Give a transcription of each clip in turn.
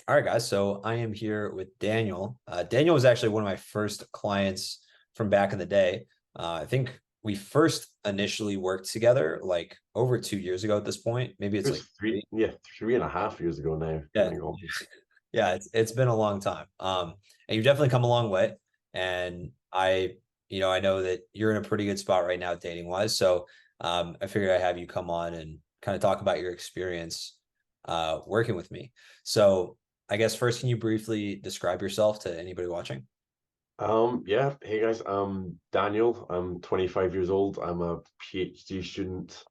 All right, guys. So I am here with Daniel. Daniel was actually one of my first clients from back in the day. I think we first initially worked together like over 2 years ago at this point. Maybe It it's was like three. 3.5 years ago now. I Yeah. think almost. Yeah, it's been a long time. And you've definitely come a long way. And I know that you're in a pretty good spot right now dating wise. So I figured I'd have you come on and kind of talk about your experience working with me. So I guess first, can you briefly describe yourself to anybody watching? Yeah. Hey guys, I'm Daniel. I'm 25 years old. I'm a PhD student.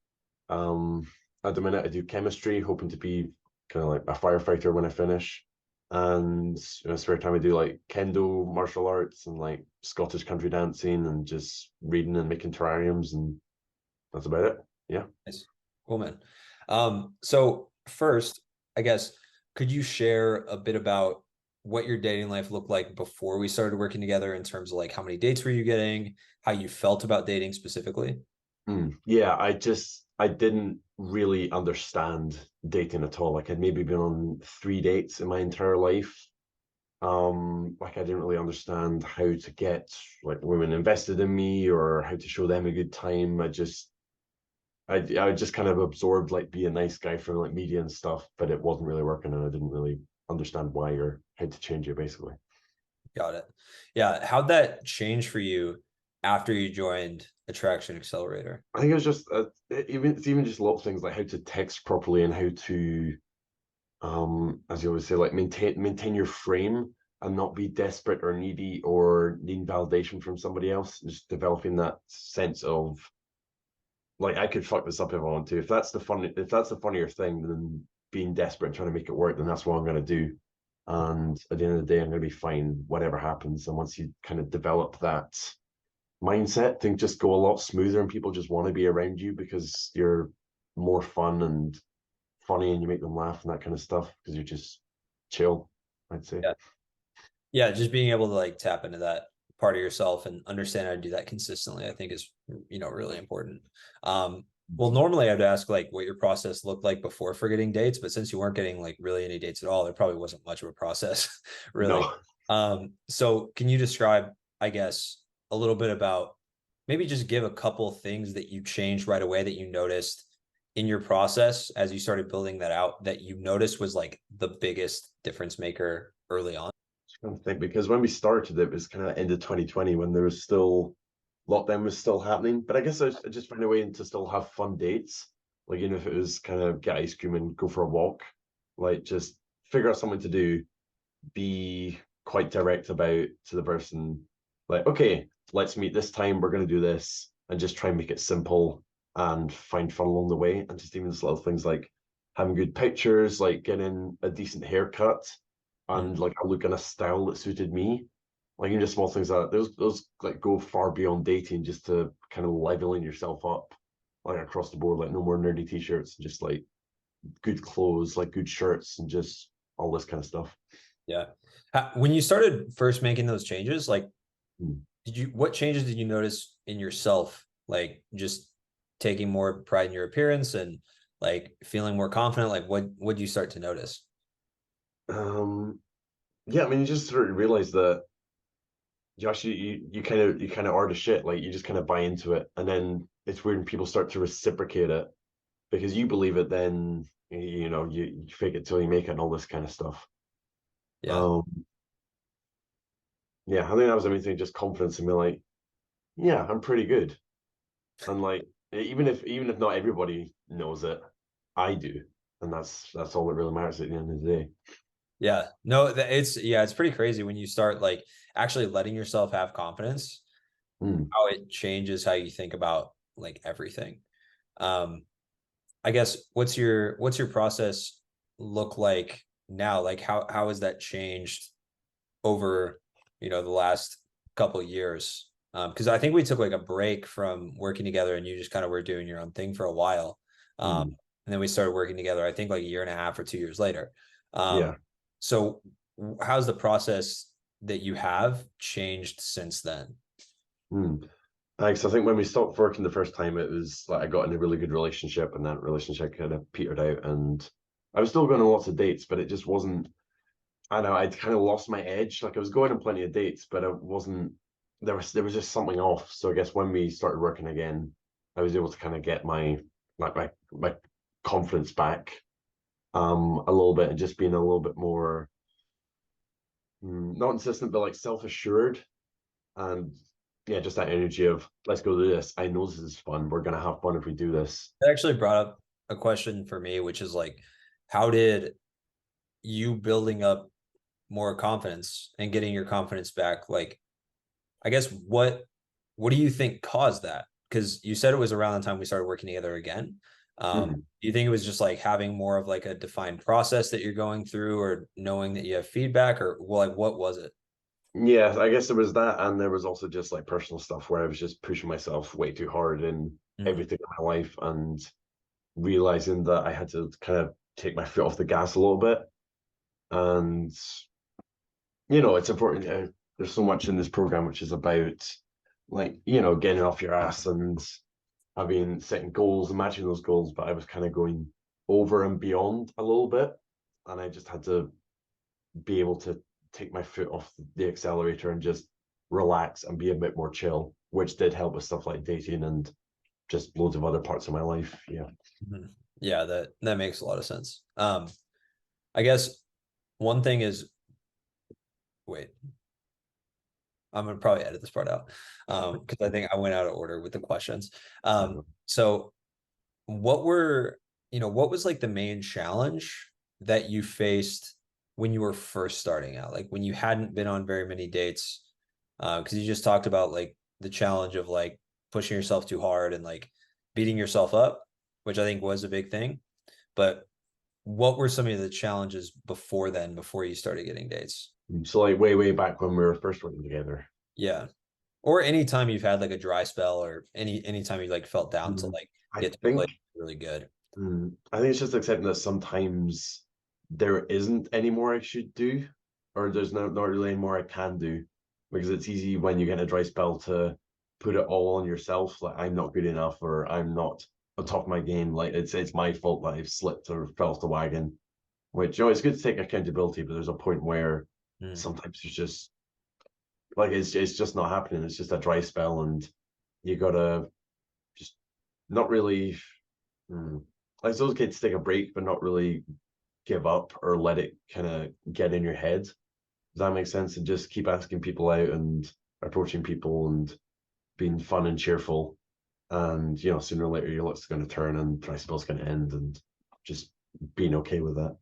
Um, at the minute, I do chemistry, hoping to be kind of like a firefighter when I finish. And spare time, I do like kendo, martial arts, and like Scottish country dancing, and just reading and making terrariums, and that's about it. Yeah. Nice. Cool, man. So first, I guess, could you share a bit about what your dating life looked like before we started working together in terms of like how many dates were you getting, how you felt about dating specifically? Yeah, I didn't really understand dating at all. Like I'd maybe been on 3 dates in my entire life. Like I didn't really understand how to get like women invested in me or how to show them a good time. I just kind of absorbed like be a nice guy from like media and stuff, but it wasn't really working and I didn't really understand why or how to change it basically. Got it. Yeah. How'd that change for you after you joined Attraction Accelerator? I think it was just it's even just little things like how to text properly and how to as you always say, like maintain your frame and not be desperate or needy or need validation from somebody else. Just developing that sense of like I could fuck this up if I want to. If that's the funnier thing than being desperate and trying to make it work, then that's what I'm gonna do. And at the end of the day, I'm gonna be fine, whatever happens. And once you kind of develop that mindset, things just go a lot smoother and people just want to be around you because you're more fun and funny and you make them laugh and that kind of stuff because you're just chill, I'd say. Yeah. Yeah, just being able to like tap into that part of yourself and understand how to do that consistently, I think is, really important. Well, normally I'd ask like what your process looked like before for getting dates, but since you weren't getting like really any dates at all, there probably wasn't much of a process, really. No. So can you describe, I guess, a little bit about maybe just give a couple things that you changed right away that you noticed in your process as you started building that out that you noticed was like the biggest difference maker early on? I think because when we started it was kind of end of 2020 when there was still lockdown was still happening. But I guess I just found a way to still have fun dates. Like, if it was kind of get ice cream and go for a walk, like just figure out something to do, be quite direct about to the person, like, okay, let's meet this time, we're going to do this, and just try and make it simple and find fun along the way. And just even just little things like having good pictures, like getting a decent haircut and like a look and a style that suited me. Like even just small things like that, those like go far beyond dating just to kind of leveling yourself up like across the board, like no more nerdy t-shirts, just like good clothes, like good shirts and just all this kind of stuff. Yeah. When you started first making those changes, like, Hmm. what changes did you notice in yourself? Like, just taking more pride in your appearance and like feeling more confident? Like, what did you start to notice? Um, yeah, I mean, you just sort of realize that you kind of are the shit. Like you just kind of buy into it, and then it's weird when people start to reciprocate it because you believe it. Then you fake it till you make it, and all this kind of stuff. Yeah. Um, yeah, I think that was the main thing, just confidence in me. Like, yeah, I'm pretty good, and like even if not everybody knows it, I do, and that's all that really matters at the end of the day. Yeah. No, it's pretty crazy when you start like actually letting yourself have confidence, Mm. how it changes how you think about like everything. Um, I guess what's your process look like now? Like how has that changed over, the last couple of years? Because I think we took like a break from working together and you just kind of were doing your own thing for a while. Mm. And then we started working together, I think like a year and a half or 2 years later. Um, Yeah. so how's the process that you have changed since then? Mm. Thanks. I think when we stopped working the first time, it was like I got in a really good relationship, and that relationship kind of petered out. And I was still going on lots of dates, but it just wasn't. I know I'd kind of lost my edge. Like I was going on plenty of dates, but it wasn't. There was just something off. So I guess when we started working again, I was able to kind of get my confidence back a little bit, and just being a little bit more not insistent, but like self-assured, and yeah, just that energy of let's go do this. I know this is fun. We're gonna have fun if we do this. That actually brought up a question for me, which is like, how did you building up more confidence and getting your confidence back, like, I guess what do you think caused that? Because you said it was around the time we started working together again. Mhm. Do you think it was just like having more of like a defined process that you're going through, or knowing that you have feedback, or well, like what was it? Yeah, I guess there was that, and there was also just like personal stuff where I was just pushing myself way too hard in Mm, everything in my life, and realizing that I had to kind of take my foot off the gas a little bit. And it's important. There's so much in this program which is about like getting off your ass and having setting goals and matching those goals. But I was kind of going over and beyond a little bit, and I just had to be able to take my foot off the accelerator and just relax and be a bit more chill, which did help with stuff like dating and just loads of other parts of my life. Yeah. mhm. Yeah, that makes a lot of sense. I guess one thing is, wait, I'm gonna probably edit this part out, because I think I went out of order with the questions. So what was like the main challenge that you faced when you were first starting out, like when you hadn't been on very many dates? Because you just talked about like the challenge of like pushing yourself too hard and like beating yourself up, which I think was a big thing. But what were some of the challenges before then, before you started getting dates? So like way back when we were first working together. Yeah. Or anytime you've had like a dry spell, or anytime you like felt down to Mm, like I get to a place think really good. I think it's just accepting that sometimes there isn't any more I should do, or there's not really any more I can do, because it's easy when you get a dry spell to put it all on yourself, like I'm not good enough or I'm not on top of my game. Like it's my fault that I've slipped or fell off the wagon. Which it's good to take accountability, but there's a point where Mm, sometimes it's just like it's just not happening. It's just a dry spell, and you gotta just not really. Hmm, like it's okay to take a break, but not really give up or let it kind of get in your head. Does that make sense? And just keep asking people out and approaching people and being fun and cheerful. And sooner or later your luck's going to turn and dry spell's going to end, and just being okay with that.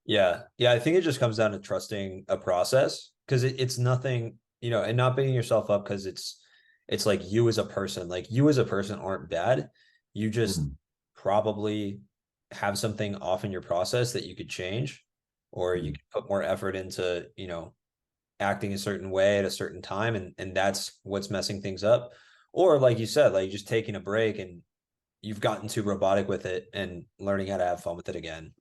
yeah. Yeah. I think it just comes down to trusting a process, because it's nothing, and not beating yourself up, because it's like you as a person aren't bad. You just Mm, probably have something off in your process that you could change, or you mm, could put more effort into, acting a certain way at a certain time, and that's what's messing things up. Or like you said, like just taking a break, and you've gotten too robotic with it, and learning how to have fun with it again.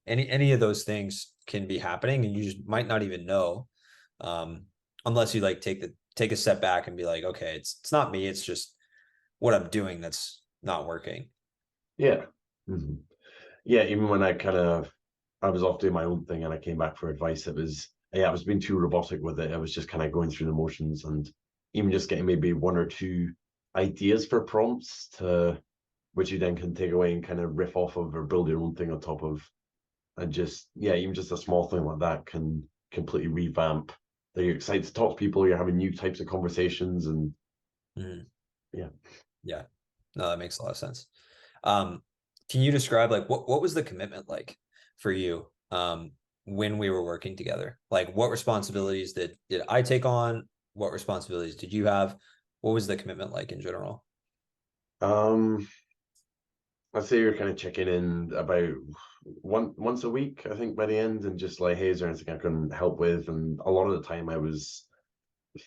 Any of those things can be happening, and you just might not even know, um unless you like take a step back and be like, okay, it's not me, it's just what I'm doing that's not working. yeah. Mhm. Yeah, even when I was off doing my own thing and I came back for advice, it was yeah, I was being too robotic with it. I was just kind of going through the motions, and even just getting maybe one or two ideas for prompts to which you then can take away and kind of riff off of or build your own thing on top of. And just yeah, even just a small thing like that can completely revamp that you're excited to talk to people, you're having new types of conversations, and Mhm. yeah. Yeah, no, that makes a lot of sense. um can you describe like what was the commitment like for you, when we were working together? Like what responsibilities did I take on? What responsibilities did you have? What was the commitment like in general? um I'd say you're kind of checking in about once a week, I think, by the end, and just like, hey, is there anything I can help with? And a lot of the time, I was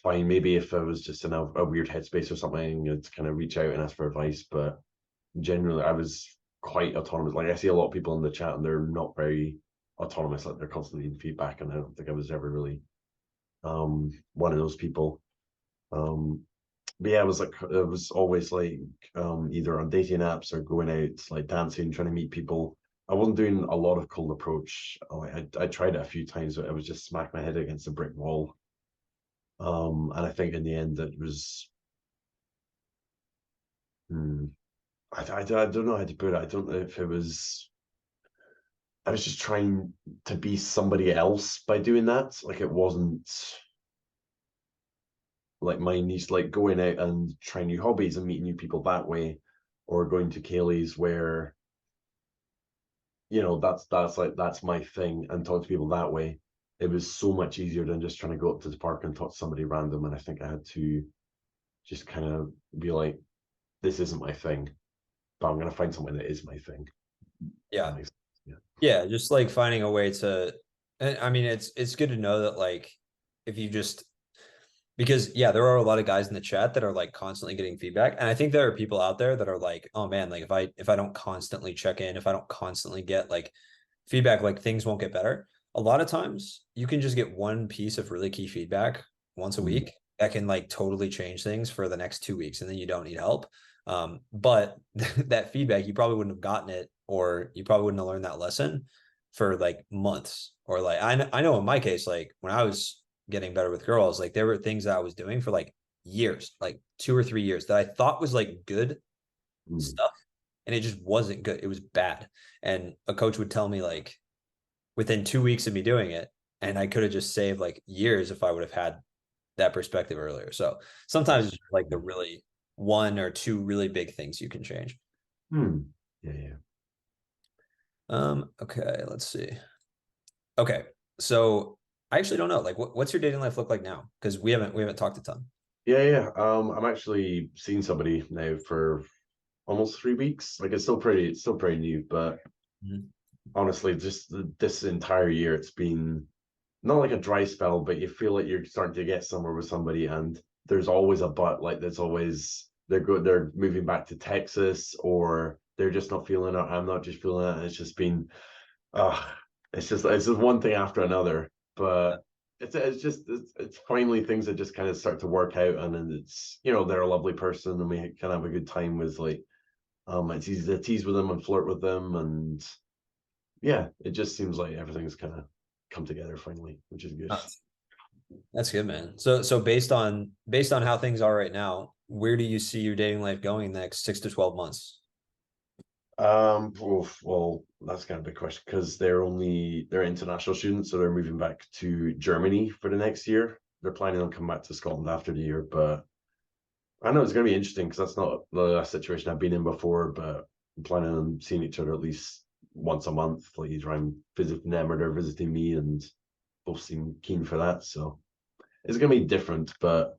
fine. Maybe if I was just in a weird headspace or something, I'd kind of reach out and ask for advice. But generally, I was quite autonomous. Like I see a lot of people in the chat, and they're not very autonomous. Like they're constantly needing feedback, and I don't think I was ever really one of those people. Um, but yeah, it was always like either on dating apps or going out like dancing, trying to meet people I wasn't doing a lot of cold approach. I tried it a few times, but I was just smack my head against a brick wall. And I think in the end it was, I don't know how to put it. I don't know if it was, I was just trying to be somebody else by doing that. Like it wasn't like my niche, like going out and trying new hobbies and meeting new people that way, or going to Kaylee's where, that's my thing and talk to people that way. It was so much easier than just trying to go up to the park and talk to somebody random. And I think I had to just kind of be like, this isn't my thing, but I'm gonna find something that is my thing. Yeah. Yeah. Yeah, just like finding a way to, and I mean, it's good to know that like if you just, because yeah, there are a lot of guys in the chat that are like constantly getting feedback, and I think there are people out there that are like, oh man, like if I don't constantly check in, if I don't constantly get like feedback, like things won't get better. A lot of times you can just get one piece of really key feedback once a week that can like totally change things for the next 2 weeks, and then you don't need help. But that feedback, you probably wouldn't have gotten it, or you probably wouldn't have learned that lesson for like months. Or like I know in my case, like when I was getting better with girls, like there were things that I was doing for like years, like 2 or 3 years, that I thought was like good stuff, and it just wasn't good. It was bad. And a coach would tell me like within 2 weeks of me doing it, and I could have just saved like years if I would have had that perspective earlier. So sometimes it's like the really one or two really big things you can change. Yeah. Okay, let's see. Okay, so I actually don't know. Like, what's your dating life look like now? Because we haven't talked a ton. Yeah. I'm actually seeing somebody now for almost 3 weeks. Like it's still pretty new, but honestly, just this entire year, it's been not like a dry spell, but you feel like you're starting to get somewhere with somebody, and there's always a but. Like there's always they're moving back to Texas, or they're just not feeling it. I'm not just feeling it. And it's just been, uh it's just one thing after another. But it's finally things that just kind of start to work out, and then it's they're a lovely person, and we kind of have a good time with like it's easy to tease with them and flirt with them, and yeah, it just seems like everything's kind of come together finally, which is good. That's good, man. So based on how things are right now, where do you see your dating life going the next 6 to 12 months? Well, that's kind of a big question because they're international students, so they're moving back to Germany for the next year. They're planning on coming back to Scotland after the year, but I know it's going to be interesting because that's not the situation I've been in before. But I'm planning on seeing each other at least once a month, like either I'm visiting them or they're visiting me, and both seem keen for that. So it's going to be different, but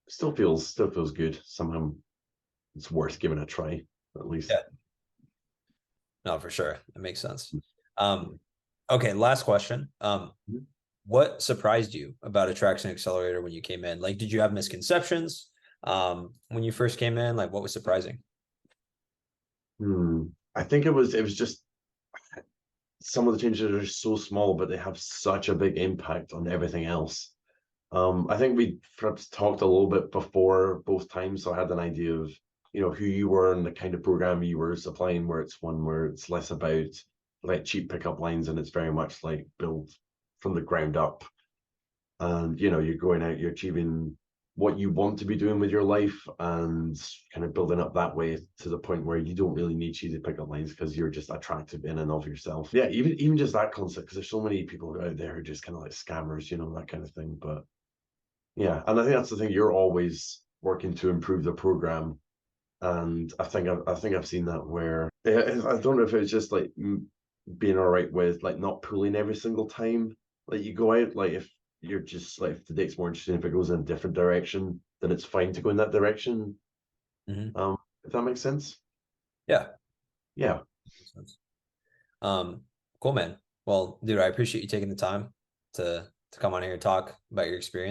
still feels good. Somehow it's worth giving a try at least. Yeah, no, for sure. That makes sense. Okay, last question. What surprised you about Attraction Accelerator when you came in? Like, did you have misconceptions when you first came in? Like, what was surprising? I think it was just some of the changes are so small, but they have such a big impact on everything else. I think we perhaps talked a little bit before both times, so I had an idea of who you were and the kind of program you were supplying, where it's one where it's less about like cheap pickup lines and it's very much like built from the ground up. And you're going out, you're achieving what you want to be doing with your life and kind of building up that way to the point where you don't really need cheesy pickup lines because you're just attractive in and of yourself. Yeah, even just that concept, because there's so many people out there who are just kind of like scammers, that kind of thing. But yeah, and I think that's the thing. You're always working to improve the program, and I think I've seen that where I don't know if it's just like being all right with like not pulling every single time like you go out. Like if you're just like if the date's more interesting, if it goes in a different direction, then it's fine to go in that direction. If that makes sense. Yeah. Yeah. Makes sense. Cool, man. Well, dude, I appreciate you taking the time to come on here and talk about your experience.